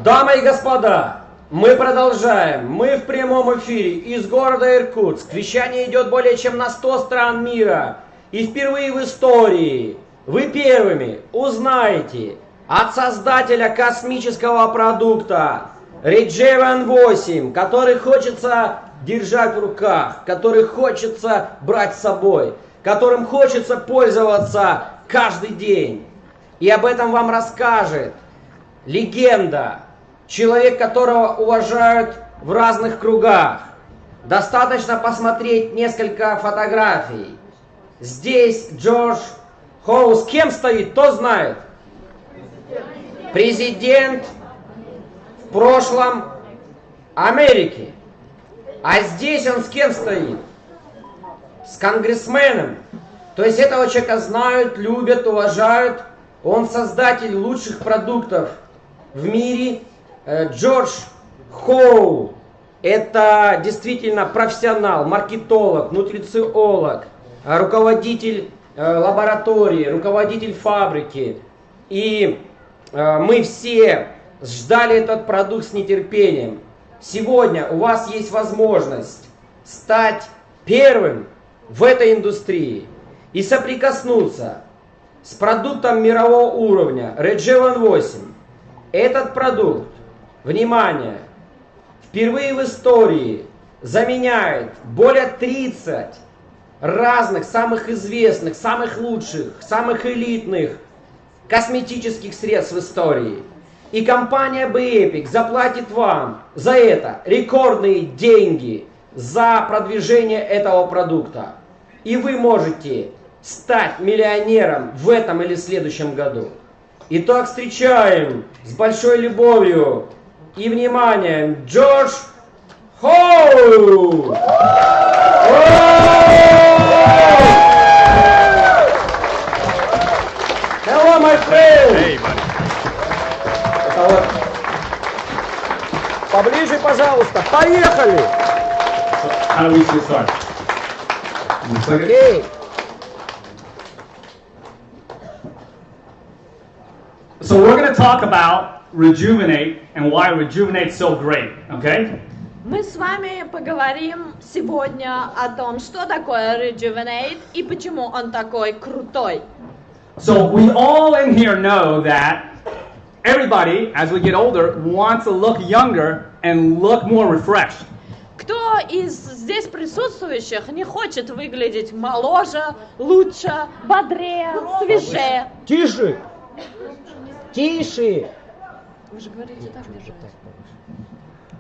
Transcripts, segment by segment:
Дамы и господа, мы продолжаем. Мы в прямом эфире из города Иркутск. Вещание идет более чем на 100 стран мира. И впервые в истории вы первыми узнаете от создателя космического продукта Реджеван 8, который хочется держать в руках, который хочется брать с собой, которым хочется пользоваться каждый день. И об этом вам расскажет легенда, человек, которого уважают в разных кругах. Достаточно посмотреть несколько фотографий. Здесь Джордж Хоу с кем стоит, кто знает? Президент в прошлом Америки. А здесь он с кем стоит? С конгрессменом. То есть этого человека знают, любят, уважают. Он создатель лучших продуктов в мире. Джордж Хоу. Это действительно профессионал, маркетолог, нутрициолог, руководитель лаборатории, руководитель фабрики. И мы все ждали этот продукт с нетерпением. Сегодня у вас есть возможность стать первым в этой индустрии и соприкоснуться с продуктом мирового уровня Реджеван 8. Этот продукт, внимание, впервые в истории заменяет более 30 разных, самых известных, самых лучших, самых элитных косметических средств в истории. И компания Epic заплатит вам за это рекордные деньги за продвижение этого продукта. И вы можете стать миллионером в этом или следующем году. Итак, встречаем с большой любовью и вниманием Джордж Хоу! Hello, my friend! Hey, buddy. Вот. Поближе, пожалуйста. Поехали! How do we get started? Окей. So we're going to talk about rejuvenate and why rejuvenate's so great, okay? Мы с вами поговорим сегодня о том, что такое rejuvenate и почему он такой крутой. So we all in here know that everybody, as we get older, wants to look younger and look more refreshed. Кто из здесь присутствующих не хочет выглядеть моложе, лучше, бодрее, свежее? Тише! Тише! Вы же говорите так держать.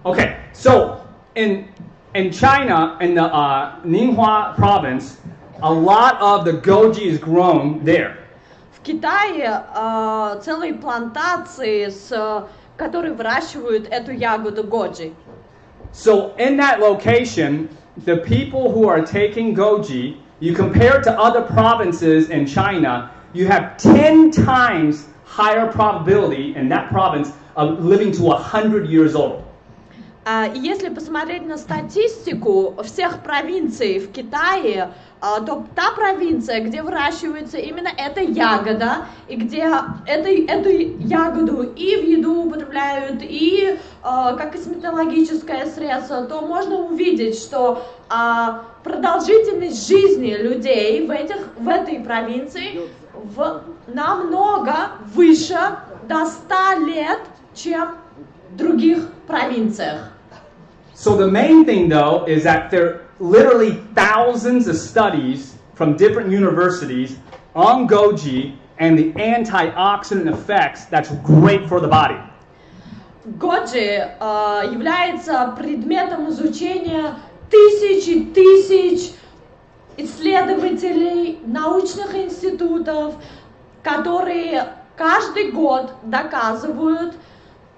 Okay, so in China, in the Ningxia province, a lot of the goji is grown there. В Китае целые плантации, которые выращивают эту ягоду годжи. So in that location, the people who are taking goji, you compare it to other provinces in China, you have 10 times higher probability in that province of living to 100 years old. И если посмотреть на статистику всех провинций в Китае, то та провинция, где выращивается именно эта ягода, и где эту ягоду и в еду употребляют, и как косметологическое средство, то можно увидеть, что продолжительность жизни людей в этой провинции намного выше, до 100 лет, чем в других провинциях. So the main thing though is that there are literally thousands of studies from different universities on goji and the antioxidant effects that's great for the body. Годжи является предметом изучения тысяч исследователей, научных институтов, которые каждый год доказывают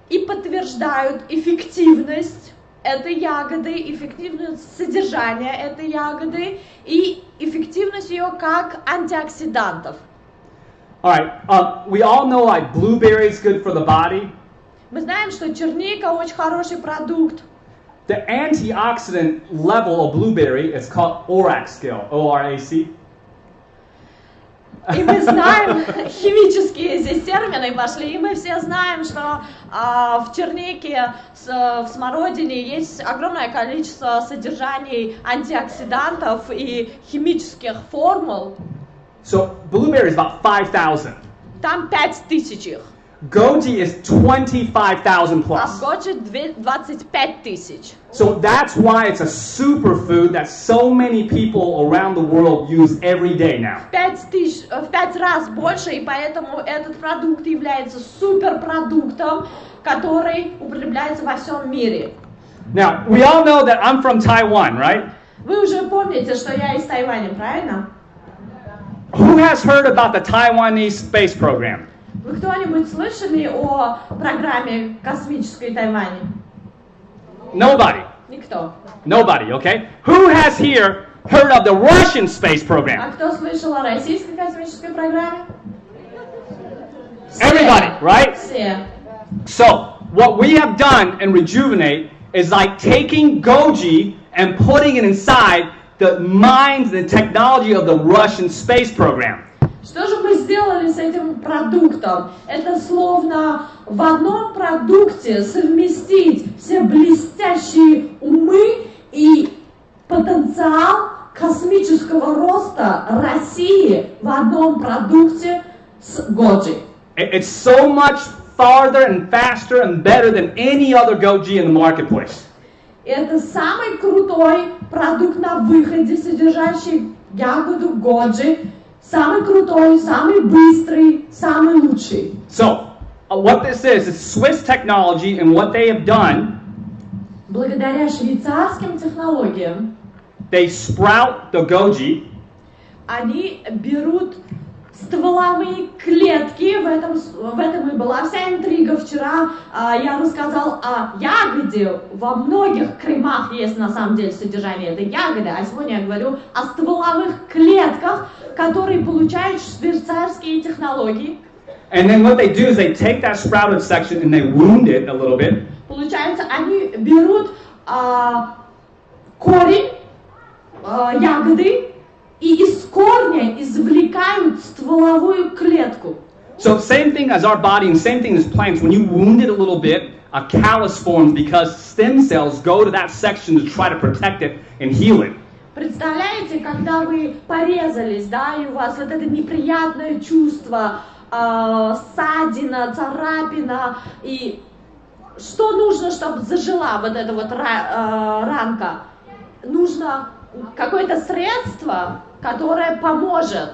и подтверждают эффективность этой ягоды, эффективность содержания этой ягоды и эффективность ее как антиоксидантов. All right, we all know like blueberry is good for the body. Мы знаем, что черника очень хороший продукт. The antioxidant level of blueberry is called ORAC scale, O-R-A-C. И мы знаем химические здесь термины, зеленые пошли. И мы все знаем, что в чернике, в смородине есть огромное количество содержаний антиоксидантов и химических формул. So blueberry is about 5,000. Там 5000 их. Goji is 25,000 А plus. в годжи 25 тысяч. So that's why it's a superfood that so many people around the world use every day now. В 5 раз больше, и поэтому этот продукт является суперпродуктом, который употребляется во всем мире. Now, we all know that I'm from Taiwan, right? Вы уже помните, что я из Тайваня, правильно? Who has heard about the Taiwanese space program? Вы кто-нибудь слышали о программе космической Тайваня? Nobody. Никто. Nobody, okay? Who has here heard of the Russian space А program? кто слышал о российской космической программе? Everybody, right? Все. So, what we have done in Rejuvenate is like taking Goji and putting it inside the minds and technology of the Russian space program. Что же мы сделали с этим продуктом? Это словно в одном продукте совместить все блестящие умы и потенциал космического роста России в одном продукте с Годжи. It's so much farther and faster and better than any other Goji in the marketplace. Это самый крутой продукт на выходе, содержащий ягоду Годжи. Самый крутой, самый быстрый, самый лучший. So, what this is Swiss technology, and what they have done, Благодаря швейцарским технологиям they sprout the Goji, они берут стволовые клетки, в этом и была вся интрига. Вчера я рассказал о ягоде, во многих кремах есть на самом деле содержание этой ягоды, а сегодня я говорю о стволовых клетках, которые получают швейцарские технологии. and then what they do is they take that sprouted section and they wound it a little bit, Получается, они берут корень ягоды и из корня извлекают стволовую клетку. so same thing as our body and same thing as plants. When you wound it a little bit, a callus forms because stem cells go to that section to try to protect it and heal it. Представляете, когда вы порезались, да, и у вас вот это неприятное чувство, ссадина, царапина, и что нужно, чтобы зажила вот эта вот ранка? Нужно какое-то средство, которое поможет.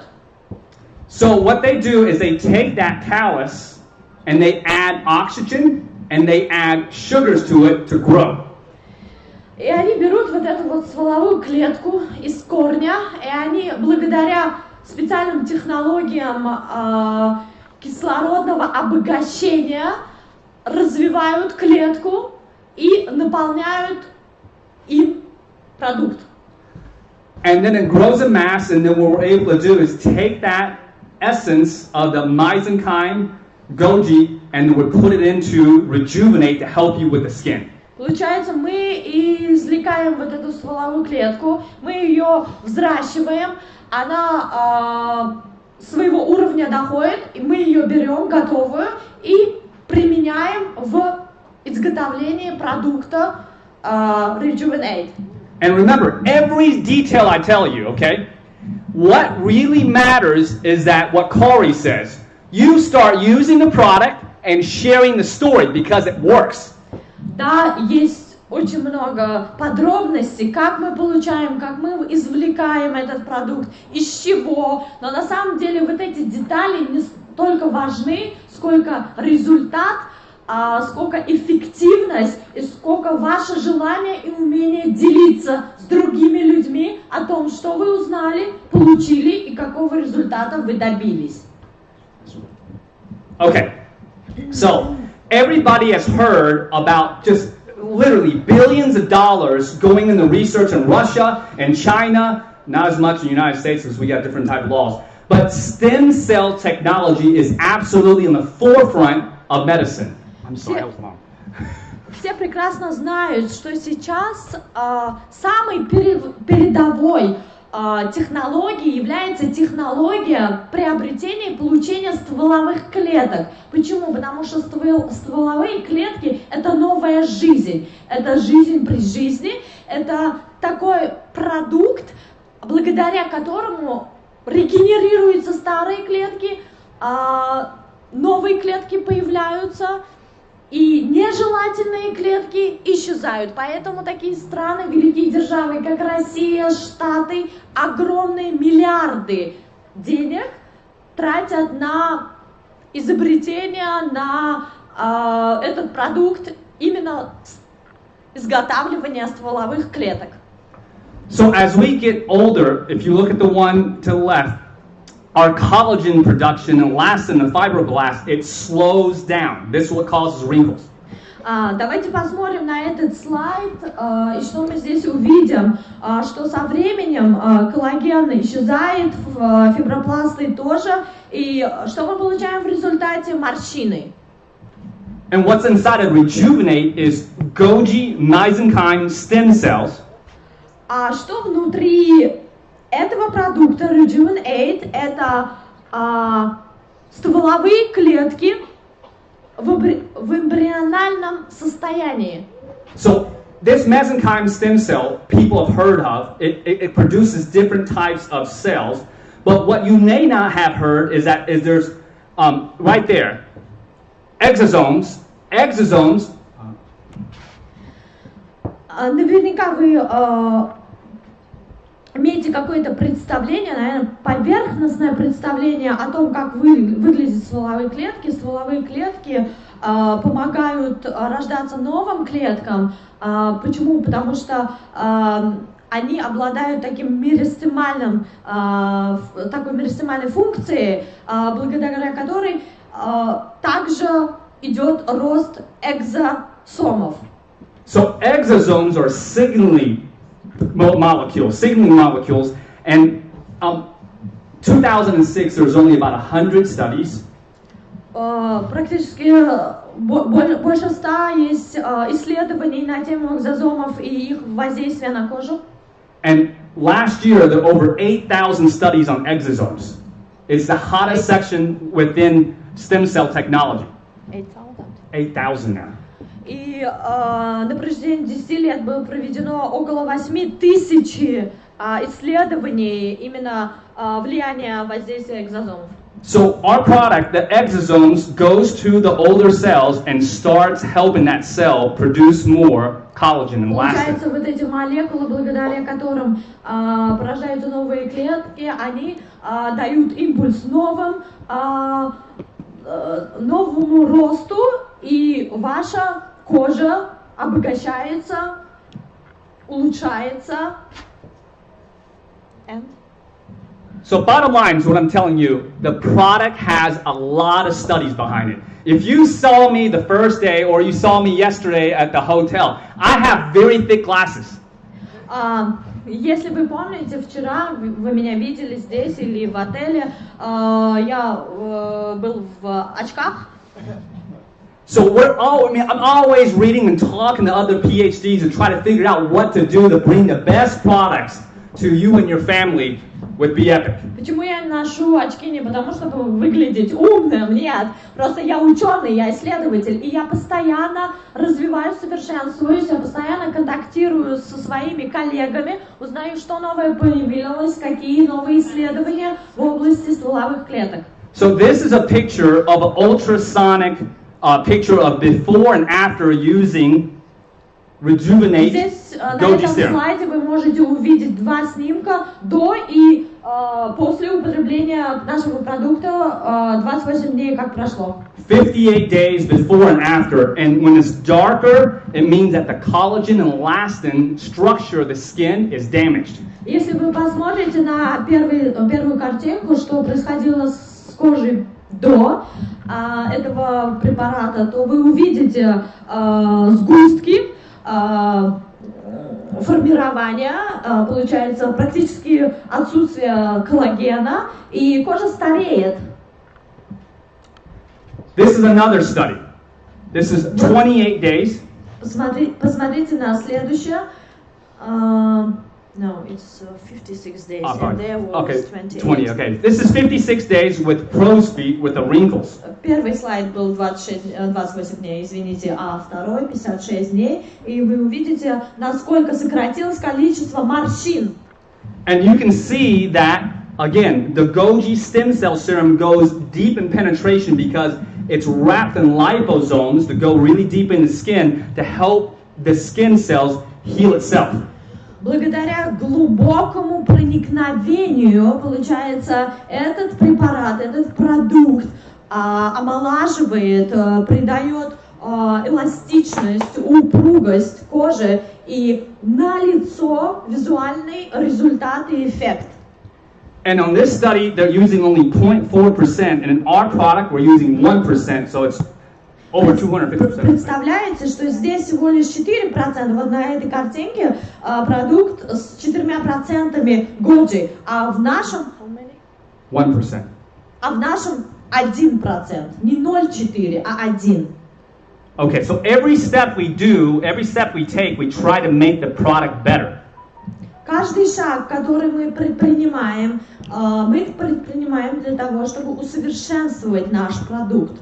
So what they do is they take that callus and they add oxygen and they add sugars to it to grow. И они берут вот эту вот стволовую клетку из корня, и они благодаря специальным технологиям кислородного обогащения развивают клетку и наполняют им продукт. And then it grows a mass, and then what we're able to do is take that essence of the mesenchyme, Goji, and we put it into Rejuvenate to help you with the skin. Получается, мы извлекаем вот эту стволовую клетку, мы ее взращиваем, она своего уровня доходит, и мы ее берем готовую и применяем в изготовлении продукта Rejuvenate. And remember, every detail I tell you, okay? What really matters is that what Corey says. You start using the product and sharing the story because it works. Да, есть очень много подробностей, как мы получаем, как мы извлекаем этот продукт, из чего. Но на самом деле вот эти детали не столько важны, сколько результат, сколько эффективность и сколько ваше желание и умение делиться с другими людьми о том, что вы узнали, получили и какого результата вы добились. Okay, so everybody has heard about just literally billions of dollars going into research in Russia and China, not as much in the United States because we got different type of laws. But stem cell technology is absolutely in the forefront of medicine. I'm sorry, that was long. Все прекрасно знают, что сейчас самый передовой технологией является технология приобретения и получения стволовых клеток. Почему? Потому что стволовые клетки – это новая жизнь. Это жизнь при жизни, это такой продукт, благодаря которому регенерируются старые клетки, новые клетки появляются, и нежелательные клетки исчезают. Поэтому такие страны, великие державы, как Россия, Штаты, огромные миллиарды денег тратят на изобретение, на этот продукт, именно изготавливание стволовых клеток. So as we get older, if you look at the one to the left, our collagen production, elastin, the fibroplast, it slows down. This is what causes wrinkles. Давайте посмотрим на этот слайд, и что мы здесь увидим, что со временем коллаген исчезает, фибропласты тоже, и что мы получаем в результате? Морщины. And what's inside of rejuvenate is Golgi mesenchyme stem cells. А что внутри этого продукта Rejuvenate? Это стволовые клетки в эмбриональном состоянии. So this mesenchyme stem cell people have heard of. It produces different types of cells. But what you may not have heard is that there's right there exosomes. Наверняка вы имеете какое-то представление, наверное, поверхностное представление о том, как выглядят стволовые клетки. Стволовые клетки помогают рождаться новым клеткам. Почему? Потому что они обладают такой меристемальной функцией, благодаря которой также идет рост экзосомов. So exosomes are signaling molecules, and 2006 there was only about 100 studies. Практически больше 100 есть исследований на тему экзосомов и их воздействия на кожу. And last year there were over 8,000 studies on exosomes. It's the hottest section within stem cell technology. 8,000 now. И на протяжении 10 лет было проведено около 8,000 исследований именно влияния воздействия экзосомов. So our product, the exosomes, goes to the older cells and starts helping that cell produce more collagen and elastin. Получается, вот эти молекулы, благодаря которым порождаются новые клетки, они дают импульс новому росту, и ваша кожа обогащается, улучшается. So bottom line is what I'm telling you, the product has a lot of studies behind it. If you saw me the first day or you saw me yesterday at the hotel, I have very thick glasses. Если вы помните, вчера вы меня видели здесь или в отеле, я был в очках. So I'm always reading and talking to other PhDs and trying to figure out what to do to bring the best products to you and your family with Be Epic. Почему я ношу очки? Не потому, чтобы выглядеть умным, нет. Просто я ученый, я исследователь, и я постоянно развиваюсь, совершенствуюсь, я постоянно контактирую со своими коллегами, узнаю, что новое появилось, какие новые исследования в области стволовых клеток. So this is a picture of an ultrasonic picture of before and after using Rejuvenate. Здесь на этом слайде вы можете увидеть два снимка до и после употребления нашего продукта 28 дней как прошло. 58 days before and after, and when it's darker, it means that the collagen and elastin structure of the skin is damaged. Если вы посмотрите на первую картинку, что происходило с кожей до этого препарата, то вы увидите сгустки, формирование, получается практически отсутствие коллагена, и кожа стареет. This is another study. This is 28 days. Посмотрите на следующее. No, it's 56 days, Oh, and there was okay, 28. 20, okay. This is 56 days with crow's feet with the wrinkles. Первый слайд был 28 дней, извините, а второй 56 дней. И вы увидите, насколько сократилось количество морщин. And you can see that, again, the Goji stem cell serum goes deep in penetration because it's wrapped in liposomes to go really deep in the skin to help the skin cells heal itself. Благодаря глубокому проникновению, получается, этот препарат, этот продукт омолаживает, придает эластичность, упругость кожи и налицо визуальный результат и эффект. And on this study, they're using only 0.4%, and in our product, we're using 1%, so it's over 250%. Представляете, что здесь всего лишь 4%, вот на этой картинке продукт с 4% Годжи, а в нашем 1%. а в нашем 1%, не 0,4, а 1. Okay, so every step we do, every step we take, we try to make the product better. Каждый шаг, который мы предпринимаем для того, чтобы усовершенствовать наш продукт.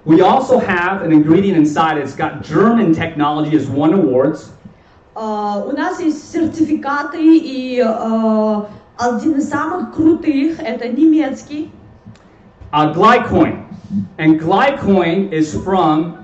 We also have an ingredient inside. It's got German technology has won awards. У нас есть сертификаты, и один из самых крутых это немецкий. Glycoin. And glycoin is from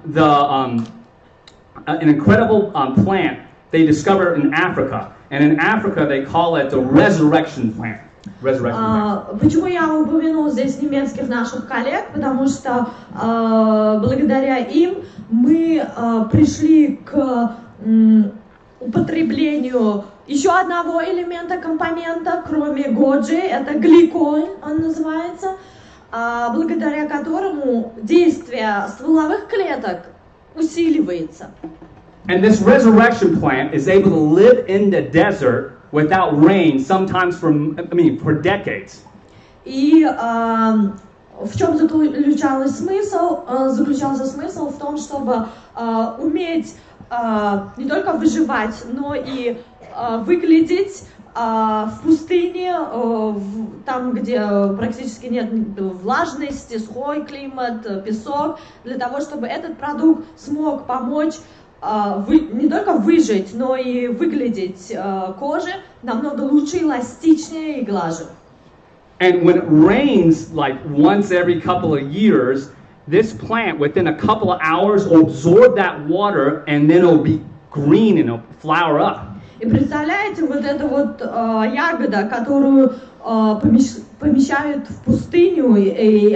an incredible plant they discovered in Africa. And in Africa they call it the resurrection plant. Почему я упомянул здесь немецких наших коллег? Потому что благодаря им мы пришли к употреблению еще одного элемента, компонента, кроме Годжи, это гликоин, он называется, благодаря которому действие стволовых клеток усиливается. And this resurrection plant is able to live in the desert without rain, sometimes for decades. И в чем заключался смысл в том, чтобы уметь не только выживать, но и выглядеть в пустыне, там, где практически нет влажности, сухой климат, песок, для того, чтобы этот продукт смог помочь не только выжить, но и выглядеть коже намного лучше, эластичнее и глаже. And when it rains like once every couple of years, this plant within a couple of hours will absorb that water and then it'll be green and it'll flower up. И представляете, вот эта вот ягода, которую помещают в пустыню, и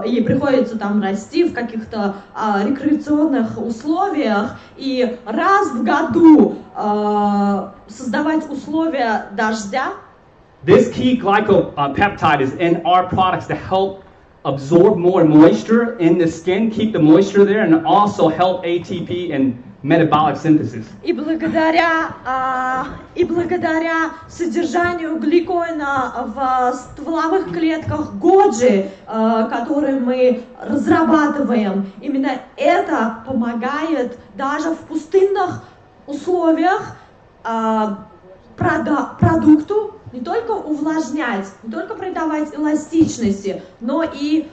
ей приходится там расти в каких-то рекреационных условиях, и раз в году создавать условия дождя. This key glycopeptide is in our products to help absorb more moisture in the skin, keep the moisture there, and also help ATP and metabolic synthesis. И благодаря содержанию гликоина в стволовых клетках Годжи, которые мы разрабатываем, именно это помогает даже в пустынных условиях продукту не только увлажнять, не только придавать эластичности, но и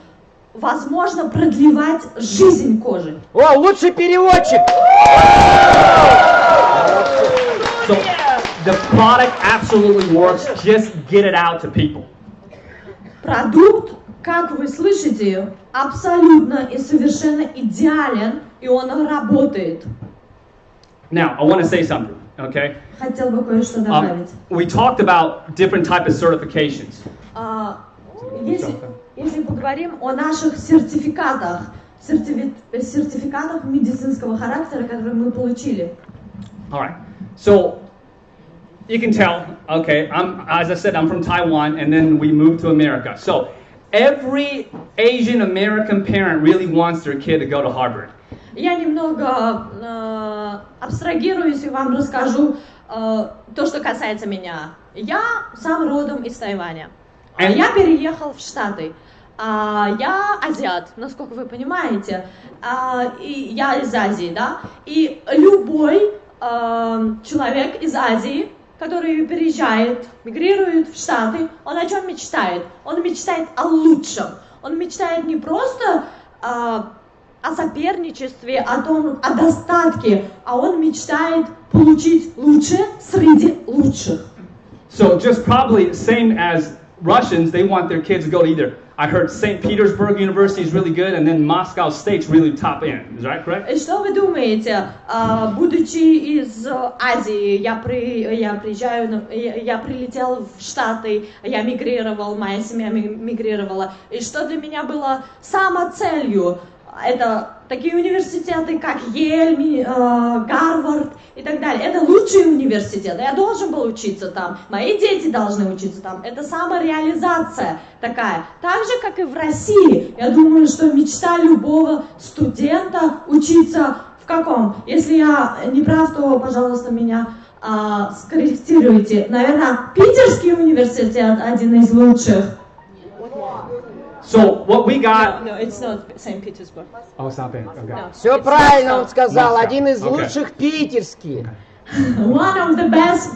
возможно продлевать жизнь кожи. О, лучший переводчик! So the product absolutely works. Just get it out to people. Продукт, как вы слышите, абсолютно и совершенно идеален, и он работает. Now, I want to say something, okay? Хотел бы кое-что добавить. We talked about different types of certifications. Если поговорим о наших сертификатах медицинского характера, которые мы получили. All right. So you can tell, okay, as I said, I'm from Taiwan, and then we moved to America. So every Asian American parent really wants their kid to go to Harvard. Я немного абстрагируюсь и вам расскажу то, что касается меня. Я сам родом из Тайваня. Я переехал в Штаты. Я азиат, насколько вы понимаете. И я из Азии, да? И любой человек из Азии который переезжает, мигрирует в Штаты, он о чем мечтает? Он мечтает о лучшем. Он мечтает не просто о соперничестве, о достатке, а он мечтает получить лучшее среди лучших. So just probably same as Russians, they want their kids to go to either. I heard St. Petersburg University is really good, and then Moscow State's really top end. Is that correct? И что вы думаете? Будучи из Азии, я прилетел в Штаты, я мигрировал, моя семья мигрировала. И что для меня было самоцелью? Это такие университеты, как Ель, Гарвард и так далее. Это лучшие университеты. Я должен был учиться там. Мои дети должны учиться там. Это самореализация такая. Так же, как и в России. Я думаю, что мечта любого студента учиться в каком? Если я не прав, то, пожалуйста, меня скорректируйте. Наверное, Питерский университет один из лучших. So what we got... No, it's not St. Petersburg. Oh, it's not bad. Okay. No. Все правильно он сказал, Moscow. один из Okay. лучших питерских. One of the best.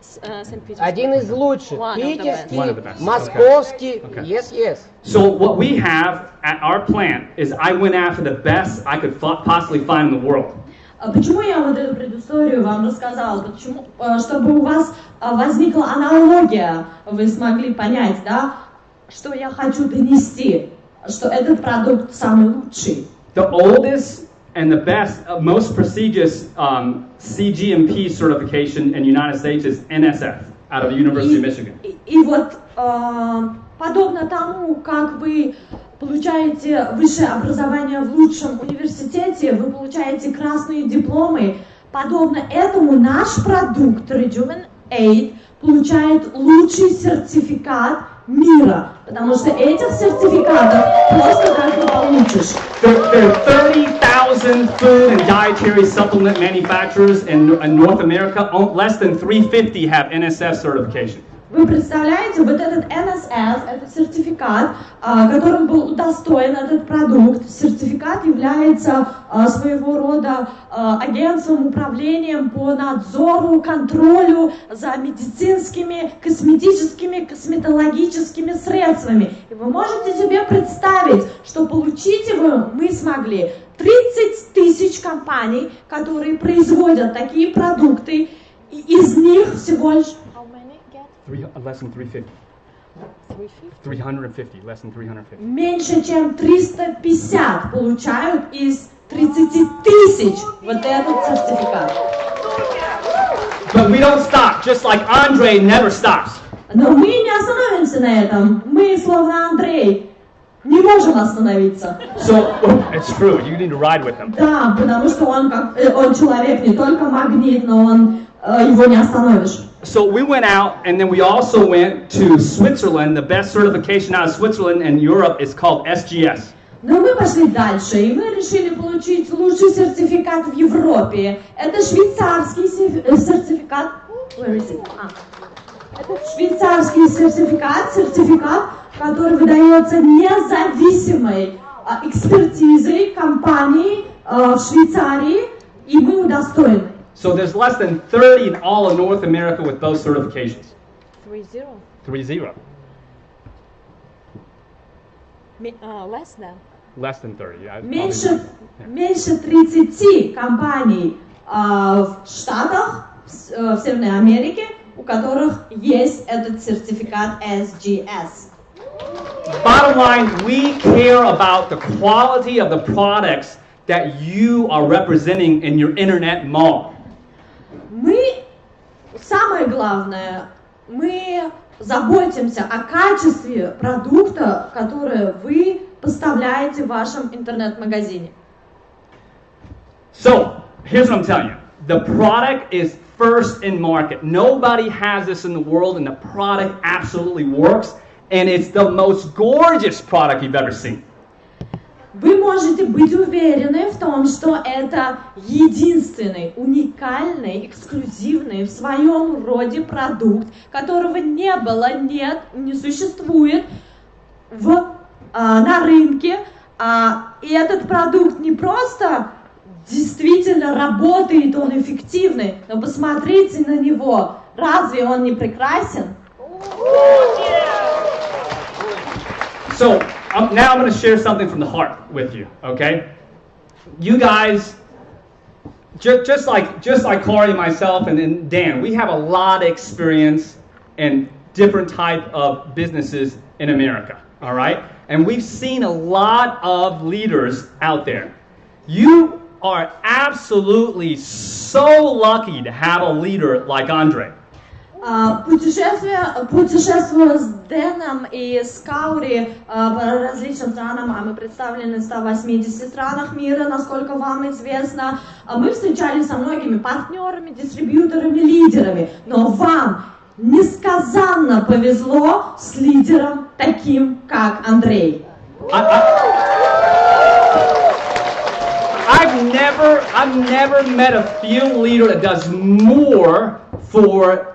St. Petersburg. Один из лучших. One of the Питерский, best. One of the best. московский. Okay. Yes, yes. So what we have at our plant is I went after the best I could possibly find in the world. Почему я вот эту предысторию вам рассказала? Почему? Чтобы у вас возникла аналогия, вы смогли понять, да, что я хочу донести, что этот продукт самый лучший. The oldest and the best, most prestigious CGMP certification in the United States is NSF out of the University of Michigan. И вот подобно тому, как вы получаете высшее образование в лучшем университете, вы получаете красные дипломы, подобно этому наш продукт Rejuvenate получает лучший сертификат мира, потому что этих сертификатов просто так не получишь. There are 30,000 food and dietary supplement manufacturers in North America. Less than 350 have NSF certification. Вы представляете, вот этот NSF, это сертификат, которым был удостоен этот продукт. Сертификат является своего рода агентством, управлением по надзору, контролю за медицинскими, косметическими, косметологическими средствами. И вы можете себе представить, что получить его мы смогли 30 тысяч компаний, которые производят такие продукты, и из них всего лишь Less than 350. 350, less than 350. меньше чем 350 получают из 30 тысяч вот этот сертификат. But we don't stop, just like Andre never stops. Но мы не остановимся на этом. Мы, словно Андрей, не можем остановиться. So, it's true, you need to ride with him. Да, потому что он человек не только магнит, но его не остановишь. So we went out, and then we also went to Switzerland. The best certification out of Switzerland and Europe is called SGS. Но мы пошли дальше, и мы решили получить лучший сертификат в Европе. Это швейцарский сертификат. Where is it? Это швейцарский сертификат, который выдается независимой экспертизой компании в Швейцарии, и мы удостоены. So there's less than 30 in all of North America with those certifications. 3-0. 3-0. Less than. Less than 30. Yeah, Меньше 30 компаний в Штатах, в Северной Америке, у которых есть этот сертификат SGS. Bottom line, we care about the quality of the products that you are representing in your internet mall. Самое главное, мы заботимся о качестве продукта, который вы поставляете в вашем интернет-магазине. So, here's what I'm telling you. The product is first in market. Nobody has this in the world, and the product absolutely works, and it's the most gorgeous product you've ever seen. Вы можете быть уверены в том, что это единственный, уникальный, эксклюзивный в своем роде продукт, которого не было, нет, не существует на рынке. И этот продукт не просто действительно работает, он эффективный, но посмотрите на него, разве он не прекрасен? So now I'm going to share something from the heart with you, okay? You guys, just like Corey, myself, and Dan, we have a lot of experience in different type of businesses in America, all right? And we've seen a lot of leaders out there. You are absolutely so lucky to have a leader like Andre. Путешествуя с Дэном и с Каури по различным странам, а мы представлены в 180 странах мира, насколько вам известно, мы встречались со многими партнерами, дистрибьюторами, лидерами, но вам несказанно повезло с лидером таким, как Андрей. I've never met a field leader that does more for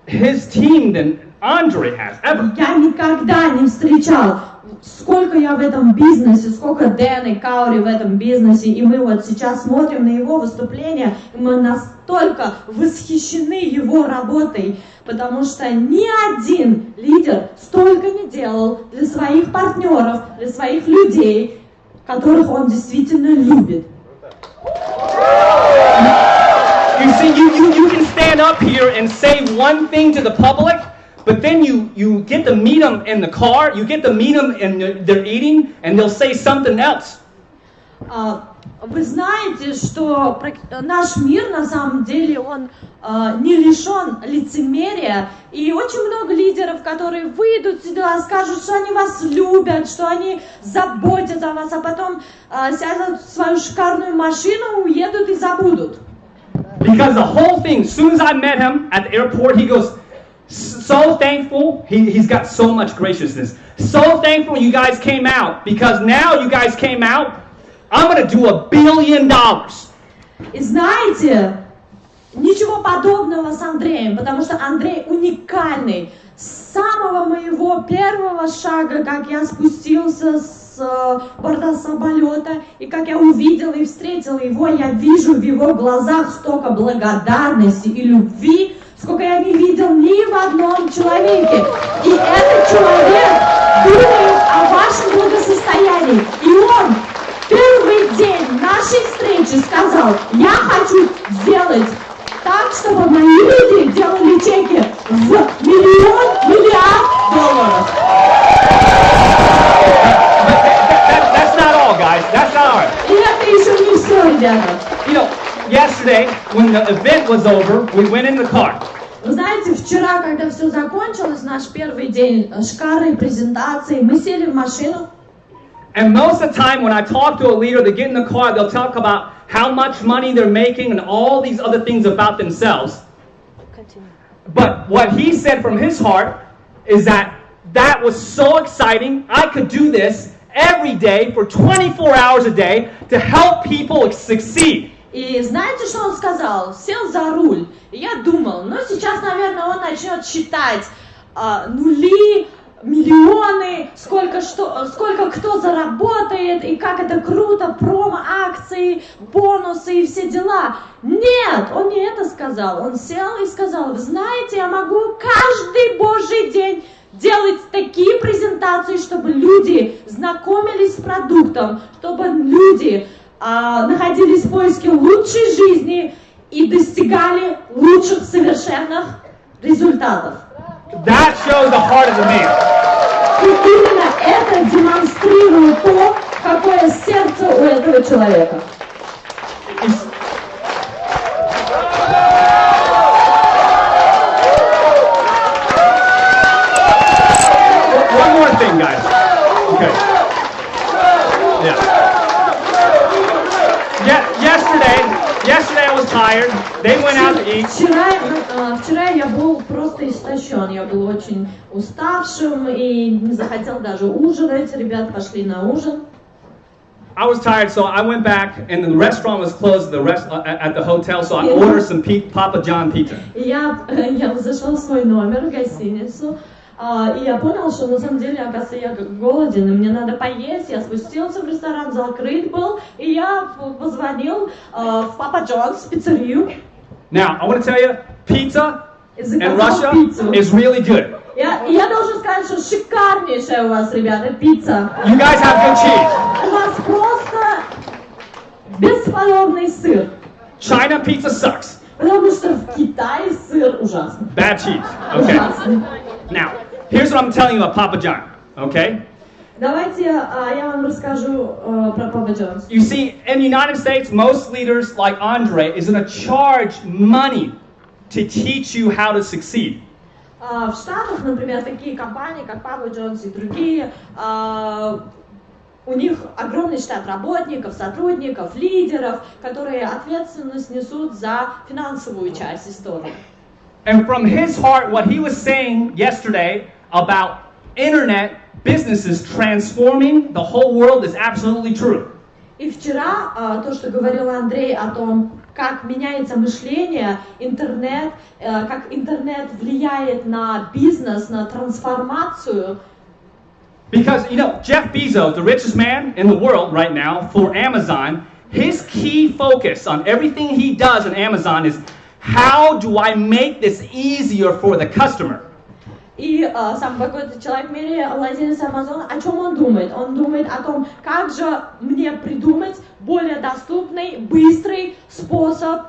his team than Andre has ever. Я никогда не встречал, сколько я в этом бизнесе, сколько Дэн и Каури в этом бизнесе, и мы вот сейчас смотрим на его выступление, и мы настолько восхищены его работой, потому что ни один лидер столько не делал для своих партнеров, для своих людей, которых он действительно любит. You see, you can stand up here and say one thing to the public, but then you get to meet them in the car, you get to meet them and they're eating, and they'll say something else. Вы знаете, что наш мир на самом деле он не лишен лицемерия, и очень много лидеров, которые выйдут сюда, скажут, что они вас любят, что они заботятся о вас, а потом сядут в свою шикарную машину, уедут и забудут. Because the whole thing, as soon as I met him at the airport, he goes, so thankful, he's got so much graciousness. So thankful you guys came out, because now you guys came out, I'm going to do $1 billion. И знаете, ничего подобного с Андреем, потому что Андрей уникальный. С самого моего первого шага, как я спустился с борта самолета, и как я увидела и встретила его, я вижу в его глазах столько благодарности и любви, сколько я не видел ни в одном человеке. И этот человек думает о вашем благосостоянии. И он первый день нашей встречи сказал: я хочу сделать так, чтобы мои люди делали чеки в миллиард долларов. That's not all, guys. That's not all. И это еще не все, ребята. You know, yesterday, when the event was over, we went in the car. Вы знаете, вчера, когда все закончилось, наш первый день шикарной презентации, мы сели в машину. And most of the time when I talk to a leader, they get in the car, they'll talk about how much money they're making and all these other things about themselves. Continue. But what he said from his heart is that was so exciting. I could do this every day for 24 hours a day to help people succeed. И знаете, что он сказал? Сел за руль. И я думал, ну сейчас, наверное, он начнет считать нули, миллионы, сколько кто заработает, и как это круто, промо-акции, бонусы и все дела. Нет, он не это сказал. Он сел и сказал: вы знаете, я могу каждый божий день делать такие презентации, чтобы люди знакомились с продуктом, чтобы люди находились в поиске лучшей жизни и достигали лучших совершенных результатов. That shows the heart of the man. И именно это демонстрирует то, какое сердце у этого человека. One more thing, guys. Okay. Yesterday I was tired. They went out to eat. Вчера я был просто истощен. Я был очень уставшим и не захотел даже ужинать. Ребята пошли на ужин. I was tired, so I went back, and the restaurant was closed at the hotel, so I ordered some Papa John pizza. Я зашел в свой номер в гостиницу, И я понял, что на самом деле, оказывается, я голоден, и мне надо поесть. Я спустился в ресторан, закрыт был, и я позвонил в Папа Джонс, в пиццерию. Now, I want to tell you, pizza И in заказал Russia пиццу. is really good. И я должен сказать, что шикарнейшая у вас, ребята, пицца. You guys have good cheese. У вас просто бесподобный сыр. China pizza sucks. Потому что в Китае сыр ужасный. Bad cheese. Okay. Ужасный. Now, here's what I'm telling you about Papa John. Okay? Давайте я вам расскажу про Папа Джонс. You see, in the United States, most leaders like Andre is going to charge money to teach you how to succeed. В Штатах, например, такие компании, как Папа Джонс и другие, у них огромный штат работников, сотрудников, лидеров, которые ответственность несут за финансовую часть истории. And from his heart, what he was saying yesterday about internet businesses transforming the whole world is absolutely true. И вчера то, что говорил Андрей о том, как меняется мышление, интернет, как интернет влияет на бизнес, на трансформацию. Because, you know, Jeff Bezos, the richest man in the world right now for Amazon, his key focus on everything he does on Amazon is how do I make this easier for the customer? И самый богатый человек в мире, владелец Амазона, о чем он думает? Он думает о том, как же мне придумать более доступный, быстрый способ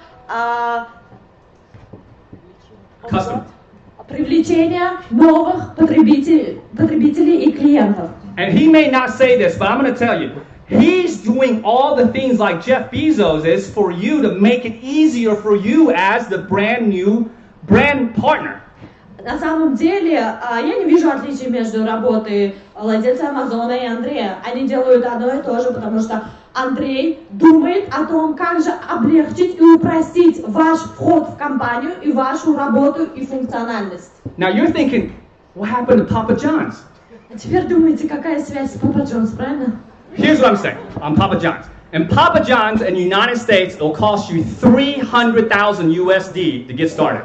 привлечения новых потребителей и клиентов. And he may not say this, but I'm going to tell you, he's doing all the things like Jeff Bezos is for you to make it easier for you as the brand new brand partner. На самом деле, я не вижу отличий между работой владельца Амазона и Андрея. Они делают одно и то же, потому что Андрей думает о том, как же облегчить и упростить ваш вход в компанию и вашу работу и функциональность. Now you're thinking, what happened to Papa John's? А теперь думаете, какая связь с Папа Джонс, правильно? Here's what I'm saying on Papa John's. And Papa John's in the United States, it'll cost you 300,000 USD to get started.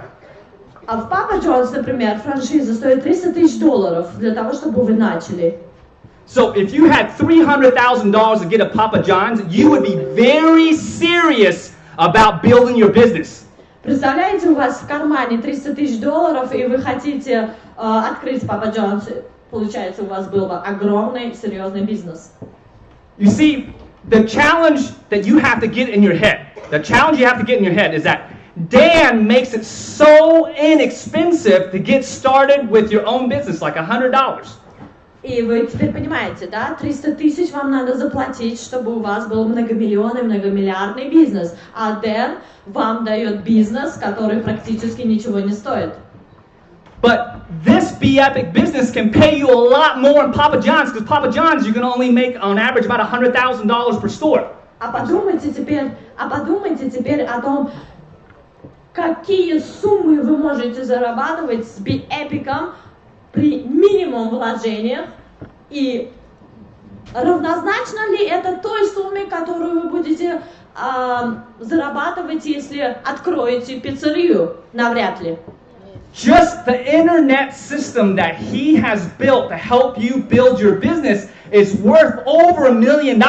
А в Папа Джонс, например, франшиза стоит $300,000 для того, чтобы вы начали. So if you had $300,000 to get a Papa John's, you would be very serious about building your business. Представляете, у вас в кармане $300,000, и вы хотите открыть Папа Джонс. Получается, у вас был бы огромный, серьезный бизнес. You see, the challenge that you have to get in your head, is that Dan makes it so inexpensive to get started with your own business, like $100. И вы теперь понимаете, да? 300 тысяч вам надо заплатить, чтобы у вас был многомиллионный, многомиллиардный бизнес. А Дэн вам дает бизнес, который практически ничего не стоит. But this Be Epic business can pay you a lot more in Papa John's, because Papa John's you can only make on average about $100,000 per store. А подумайте теперь о том, какие суммы вы можете зарабатывать с Be Epic'ом при минимум вложениях, и равнозначно ли это той сумме, которую вы будете зарабатывать, если откроете пиццерию? Навряд ли. Just the internet system that he has built to help you build your business is worth over $1 million.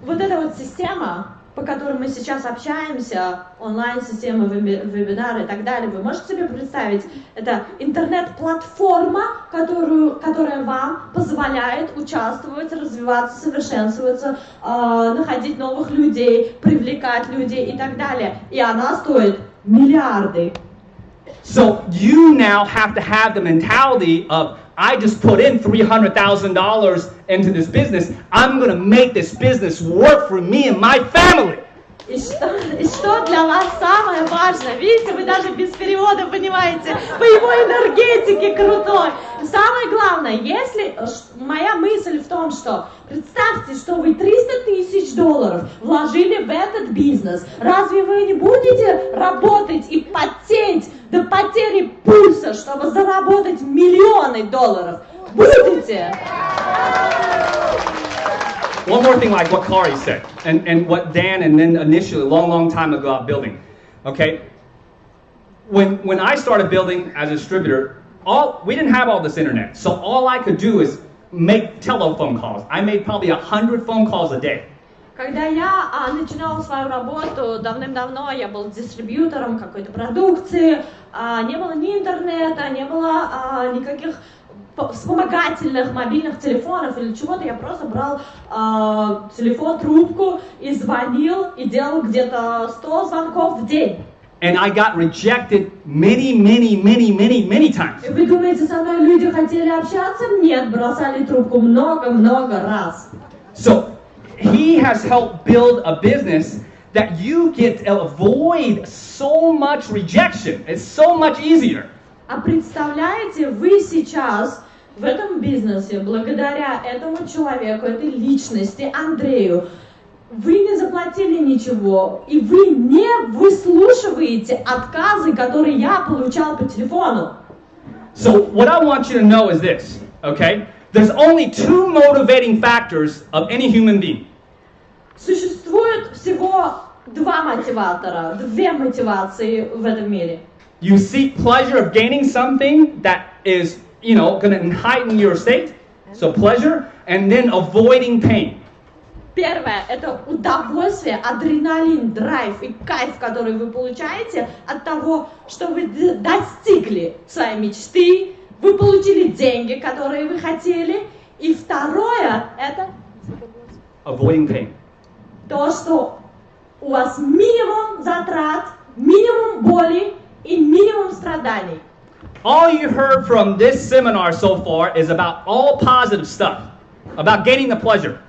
Вот эта вот система, по которой мы сейчас общаемся, онлайн-системы, вебинары и так далее, вы можете себе представить, это интернет-платформа, которая вам позволяет участвовать, развиваться, совершенствоваться, находить новых людей, привлекать людей и так далее. И она стоит миллиарды. So you now have to have the mentality of, I just put in $300,000 into this business. I'm going to make this business work for me and my family. И что для вас самое важное? Видите, вы даже без перевода понимаете, по его энергетике крутой. Самое главное, если моя мысль в том, что представьте, что вы $300,000 вложили в этот бизнес, разве вы не будете работать и потеть до потери пульса, чтобы заработать миллионы долларов? Будете? One more thing like what Kari said, and what Dan and then initially, a long time ago, building. Okay? When I started building as a distributor, we didn't have all this internet, so all I could do is make telephone calls. I made probably 100 phone calls a day. Когда я начинала свою работу, давным-давно я был дистрибьютором какой-то продукции, не было ни интернета, не было никаких вспомогательных мобильных телефонов или чего-то, я просто брал телефон, трубку и звонил, и делал где-то 100 звонков в день. And I got rejected many times. И вы думаете, со мной люди хотели общаться? Нет, бросали трубку много-много раз. So he has helped build a business that you get to avoid so much rejection. It's so much easier. А представляете, вы сейчас в этом бизнесе, благодаря этому человеку, этой личности, Андрею, вы не заплатили ничего, и вы не выслушиваете отказы, которые я получал по телефону. So what I want you to know is this, okay? There's only two motivating factors of any human being. Sуществует всего два мотиватора, две мотивации в этом мире. You seek pleasure of gaining something that is, going to heighten your state, so pleasure, and then avoiding pain. Первое – это удовольствие, адреналин, драйв и кайф, который вы получаете от того, что вы достигли своей мечты, вы получили деньги, которые вы хотели. И второе – это Avoiding pain. то, что у вас минимум затрат, минимум боли и минимум страданий. All you heard from this seminar so far is about all positive stuff, about gaining the pleasure,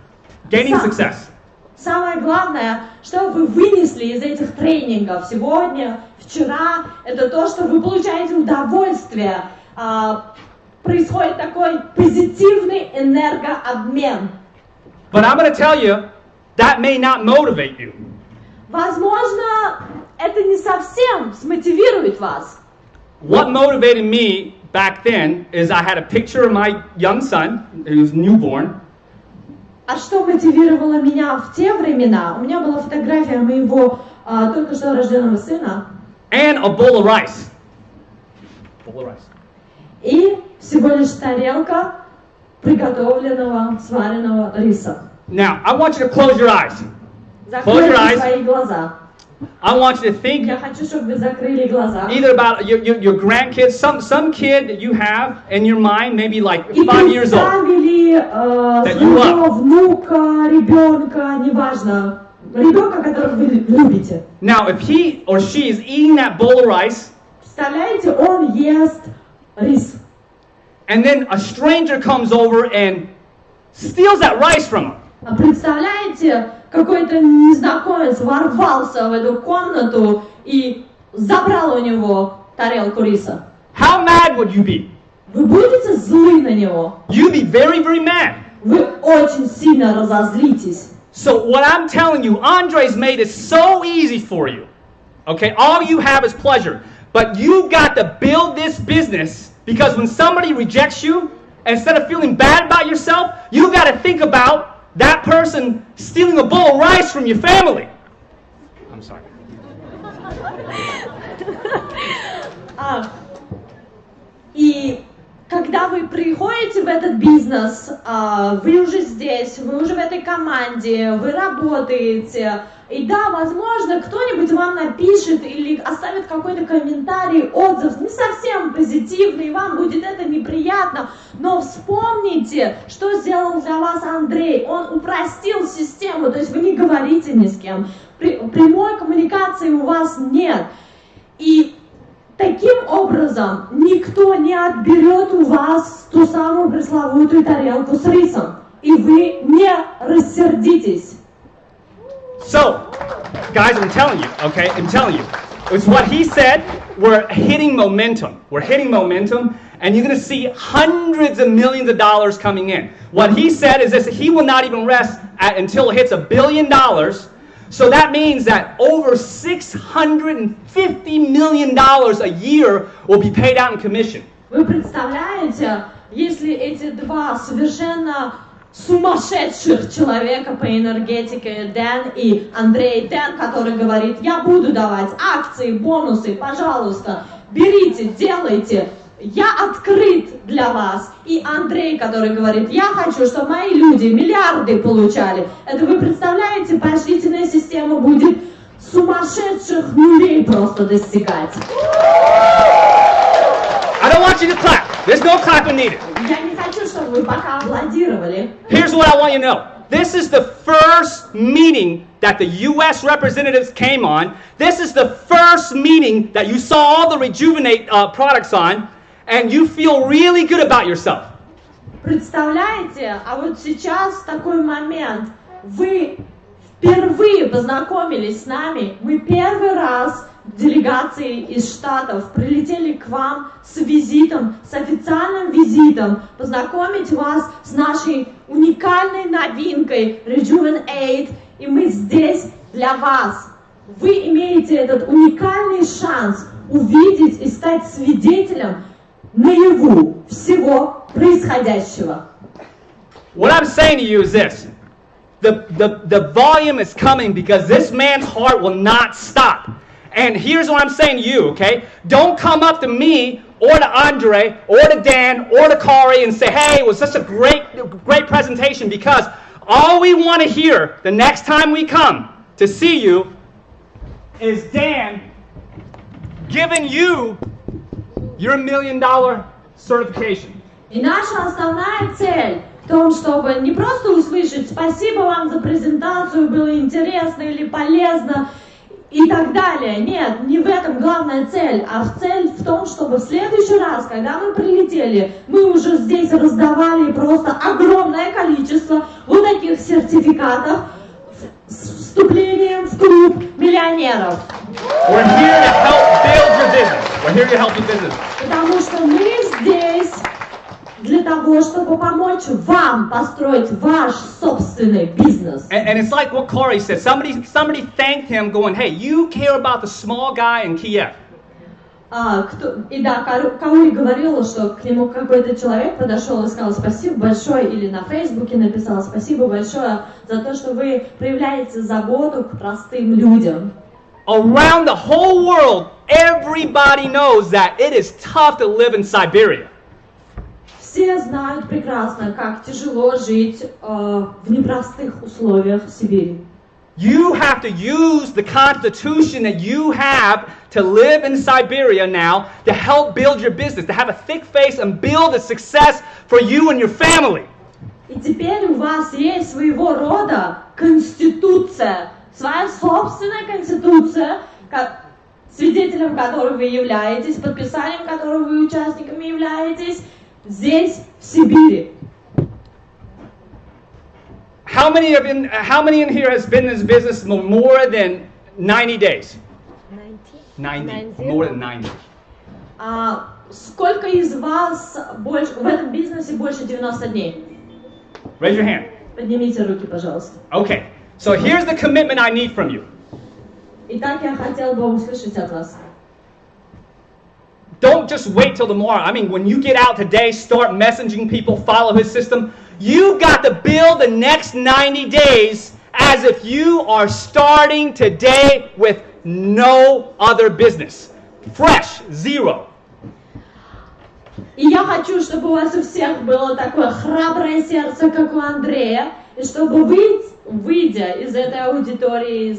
gaining success. Самое главное, что вы вынесли из этих тренингов сегодня, вчера, это то, что вы получаете удовольствие. Происходит такой позитивный энергообмен. But I'm going to tell you, that may not motivate you. Возможно, это не совсем смотивирует вас. What motivated me back then is I had a picture of my young son, who was newborn. А что мотивировало меня в те времена? У меня была фотография моего только что рожденного сына. And a bowl of rice. Bowl of rice. И всего лишь тарелка приготовленного, сваренного риса. Now, I want you to close your eyes. Close your Закройте eyes. свои глаза. I want you to think Я хочу, чтобы вы закрыли глаза. either about your grandkids, some kid that you have in your mind, maybe like И 5 years old. представили you своего внука, ребенка, неважно, ребенка, которого вы любите. Now, if he or she is eating that bowl of rice, Представляете, он ест рис. and then a stranger comes over and steals that rice from him. А представляете, какой-то незнакомец ворвался в эту комнату и забрал у него тарелку риса. How mad would you be? Вы будете злы на него? You'd be very, very mad. Вы очень сильно разозлитесь. So what I'm telling you, Andre's made it so easy for you. Okay, all you have is pleasure. But you got to build this business because when somebody rejects you, instead of feeling bad about yourself, you got to think about that person stealing a bowl of rice from your family. I'm sorry. И когда вы приходите в этот бизнес, вы уже здесь, вы уже в этой команде, вы работаете, и да, возможно, кто-нибудь вам напишет или оставит какой-то комментарий, отзыв, не совсем позитивный, вам будет это неприятно, но вспомните, что сделал для вас Андрей. Он упростил систему, то есть вы не говорите ни с кем, прямой коммуникации у вас нет. И таким образом никто не отберет у вас ту самую пресловутую тарелку с рисом, и вы не рассердитесь. So, guys, I'm telling you, okay? I'm telling you. It's what he said. We're hitting momentum. We're hitting momentum, and you're going to see hundreds of millions of dollars coming in. What he said is this: he will not even rest until it hits $1 billion. So that means that over $650 million a year will be paid out in commission. Вы представляете, если эти два совершенно сумасшедших человека по энергетике, Дэн и Андрей. Дэн, который говорит, я буду давать акции, бонусы, пожалуйста, берите, делайте. я открыт для вас. И Андрей, который говорит, я хочу, чтобы мои люди миллиарды получали. Это вы представляете, поощрительная система будет сумасшедших нулей просто достигать. I don't want you to clap. There's no clapping needed. Я не хочу, чтобы вы пока аплодировали. Here's what I want you to know. This is the first meeting that the U.S. representatives came on. This is the first meeting that you saw all the Rejuvenate products on, and you feel really good about yourself. Представляете, а вот сейчас такой момент. Вы впервые познакомились с нами. Мы первый раз делегации из Штатов прилетели к вам с визитом, с официальным визитом, познакомить вас с нашей уникальной новинкой Rejuvenate, и мы здесь для вас. Вы имеете этот уникальный шанс увидеть и стать свидетелем наяву всего происходящего. What I'm saying to you is this. The volume is coming because this man's heart will not stop. And here's what I'm saying to you, okay? Don't come up to me or to Andre or to Dan or to Kari and say, hey, it was such a great presentation, because all we want to hear the next time we come to see you is Dan giving you your $1 million certification. И наша основная цель в том, чтобы не просто услышать «спасибо вам за презентацию, было интересно или полезно» и так далее. Нет, не в этом главная цель, а цель в том, чтобы в следующий раз, когда мы прилетели, мы уже здесь раздавали просто огромное количество вот таких сертификатов с вступлением в клуб миллионеров. We're here to help build your business. We're here to help your business. Потому что мы здесь для того, чтобы помочь вам построить ваш собственный бизнес. And it's like what Corey said. Somebody thanked him, going, "Hey, you care about the small guy in Kiev." И да, Каури говорила, что к нему какой-то человек подошел и сказал спасибо большое, или на Фейсбуке написал спасибо большое за то, что вы проявляете заботу к простым людям. Around the whole world, everybody knows that it is tough to live in Siberia. Все знают прекрасно, как тяжело жить в непростых условиях в Сибири. You have to use the constitution that you have to live in Siberia now to help build your business, to have a thick face and build a success for you and your family. И теперь у вас есть своего рода конституция, своя собственная конституция, свидетелем которой вы являетесь, подписанием которой вы участниками являетесь, здесь, в Сибири. How many in here has been in this business more than 90 days? 90. More than 90. Сколько из вас в этом бизнесе больше 90 дней? Raise your hand. Поднимите руки, пожалуйста. Okay. So here's the commitment I need from you. Итак, я хотел бы услышать от вас. Don't just wait till tomorrow. I mean, when you get out today, start messaging people, follow his system. You got to build the next 90 days as if you are starting today with no other business. Fresh, zero. И я хочу, чтобы у вас у всех было такое храброе сердце, как у Андрея, и чтобы вы, выйдя из этой аудитории,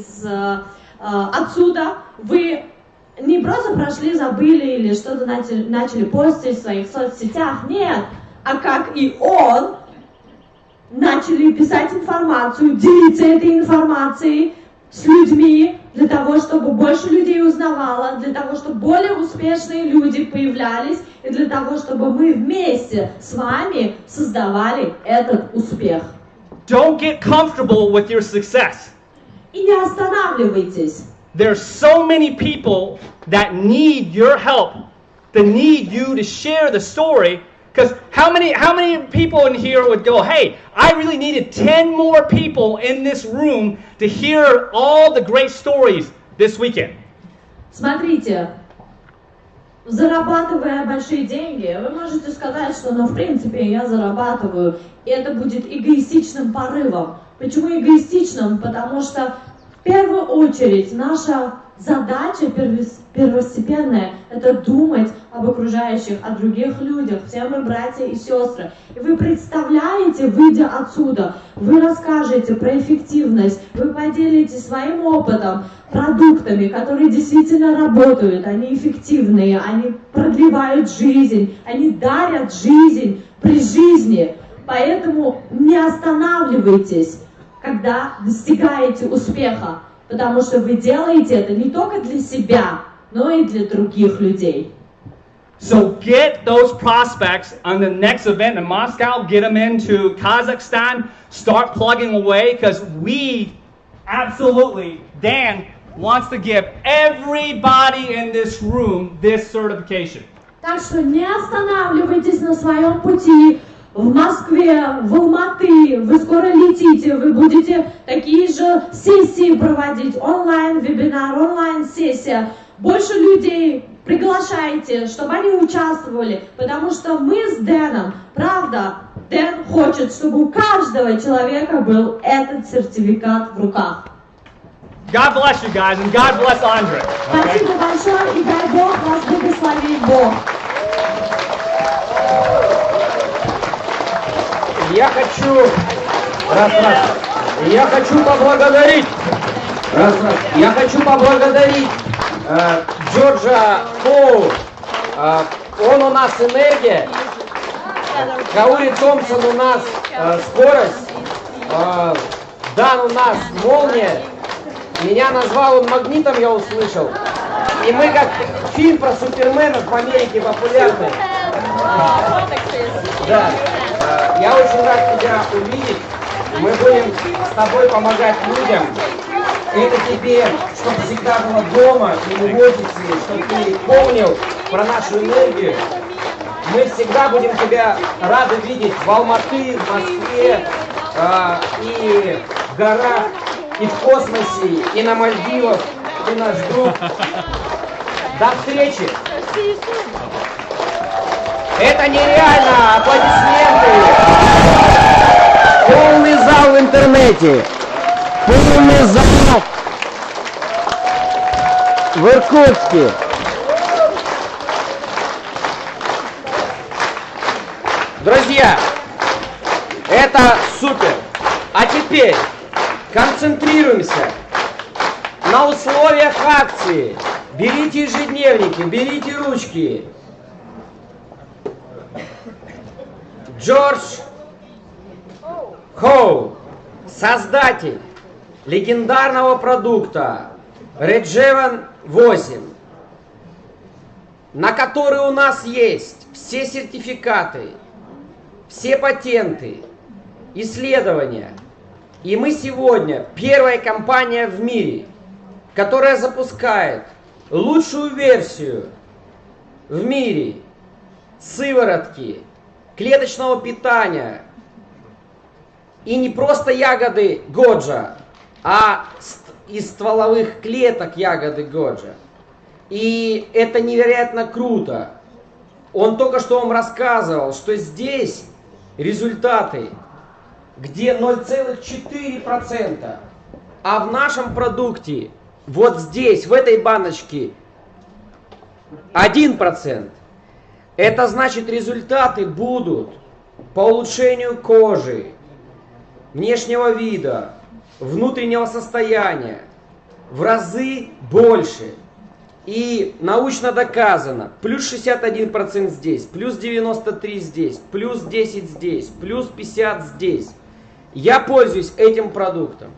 отсюда, вы не просто прошли, забыли или что-то начали постить в своих соцсетях, нет, а как и он, начали писать информацию, делиться этой информацией с людьми, для того, чтобы больше людей узнавало, для того, чтобы более успешные люди появлялись, и для того, чтобы мы вместе с вами создавали этот успех. Don't get comfortable with your success. И не останавливайтесь. There's so many people that need your help, that need you to share the story. Because how many people in here would go, hey, I really needed 10 more people in this room to hear all the great stories this weekend? Смотрите, зарабатывая большие деньги, вы можете сказать, что, в принципе, я зарабатываю, и это будет эгоистичным порывом. Почему эгоистичным? Потому что в первую очередь наша задача первостепенная – это думать об окружающих, о других людях. Все мы братья и сестры. И вы представляете, выйдя отсюда, вы расскажете про эффективность, вы поделитесь своим опытом, продуктами, которые действительно работают, они эффективные, они продлевают жизнь, они дарят жизнь при жизни. Поэтому не останавливайтесь, когда достигаете успеха, потому что вы делаете это не только для себя, но и для других людей. So get those prospects on the next event in Moscow, get them into Kazakhstan, start plugging away, because we absolutely, Dan wants to give everybody in this room this certification. Так что не останавливайтесь на своем пути. В Москве, в Алматы, вы скоро летите, вы будете такие же сессии проводить, онлайн-вебинар, онлайн-сессия. Больше людей приглашайте, чтобы они участвовали, потому что мы с Дэном, правда, Дэн хочет, чтобы у каждого человека был этот сертификат в руках. God bless you guys, and God bless Andre. Спасибо большое, и дай Бог вас благословит Бог. Я хочу поблагодарить Джорджа Хоу. Он у нас энергия. Каури Томпсон у нас скорость. Дан у нас молния. Меня назвал он магнитом, я услышал. И мы как фильм про суперменов в Америке популярный. Да. Я очень рад тебя увидеть. Мы будем с тобой помогать людям. Это тебе, чтобы всегда было дома и в офисе, чтобы ты помнил про нашу энергию. Мы всегда будем тебя рады видеть в Алматы, в Москве, и в горах, и в космосе, и на Мальдивах, ты наш друг. До встречи! Это нереально! Аплодисменты! Полный зал в интернете! Полный зал в Иркутске! Друзья, это супер! А теперь концентрируемся на условиях акции. Берите ежедневники, берите ручки. Джордж Хоу, создатель легендарного продукта Реджеван 8, на который у нас есть все сертификаты, все патенты, исследования. И мы сегодня первая компания в мире, которая запускает лучшую версию в мире сыворотки, клеточного питания. И не просто ягоды годжа, а из стволовых клеток ягоды годжа. И это невероятно круто. Он только что вам рассказывал, что здесь результаты, где 0,4%, а в нашем продукте, вот здесь, в этой баночке, 1%. Это значит, результаты будут по улучшению кожи, внешнего вида, внутреннего состояния в разы больше. И научно доказано, плюс 61% здесь, плюс 93% здесь, плюс 10% здесь, плюс 50% здесь. Я пользуюсь этим продуктом.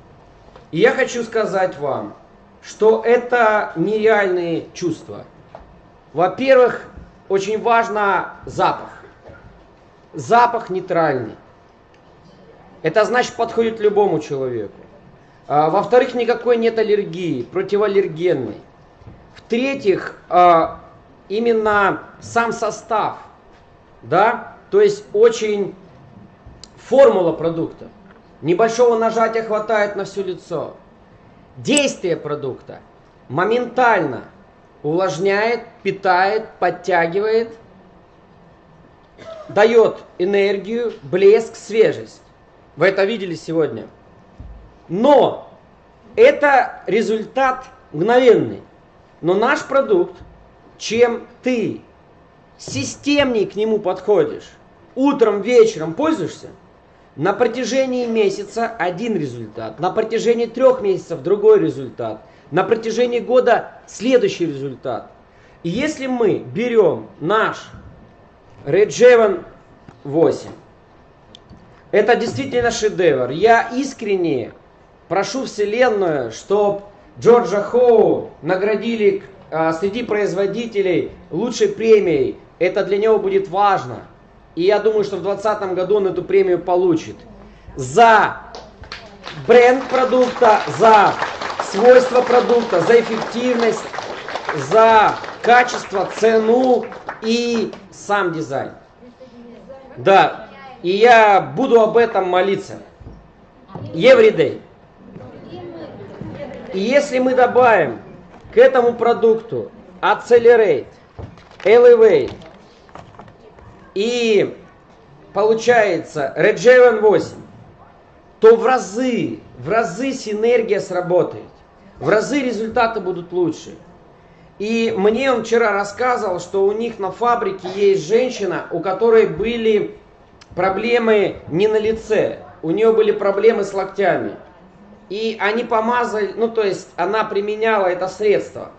И я хочу сказать вам, что это нереальные чувства. Во-первых, очень важно запах. Запах нейтральный. Это значит, подходит любому человеку. Во-вторых, никакой нет аллергии, противоаллергенной. В-третьих, именно сам состав, да, то есть очень формула продукта. Небольшого нажатия хватает на все лицо. Действие продукта моментально увлажняет, питает, подтягивает, дает энергию, блеск, свежесть. Вы это видели сегодня. Но это результат мгновенный. Но наш продукт, чем ты системнее к нему подходишь, утром, вечером пользуешься, на протяжении месяца один результат, на протяжении 3 месяцев другой результат, на протяжении года следующий результат. И если мы берем наш Rejuven 8, это действительно шедевр. Я искренне прошу Вселенную, чтобы Джорджа Хоу наградили среди производителей лучшей премией. Это для него будет важно. И я думаю, что в 2020 году он эту премию получит. За бренд продукта, за свойства продукта, за эффективность, за качество, цену и сам дизайн. Да, и я буду об этом молиться. Everyday. И если мы добавим к этому продукту Accelerate, Elevate и получается Rejuven 8, то в разы синергия сработает, в разы результаты будут лучше. И мне он вчера рассказывал, что у них на фабрике есть женщина, у которой были проблемы не на лице, у нее были проблемы с локтями. И они помазали, то есть она применяла это средство,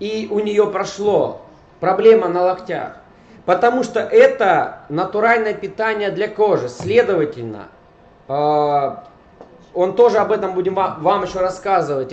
и у нее прошло проблема на локтях. Потому что это натуральное питание для кожи. Следовательно, он тоже об этом будем вам еще рассказывать.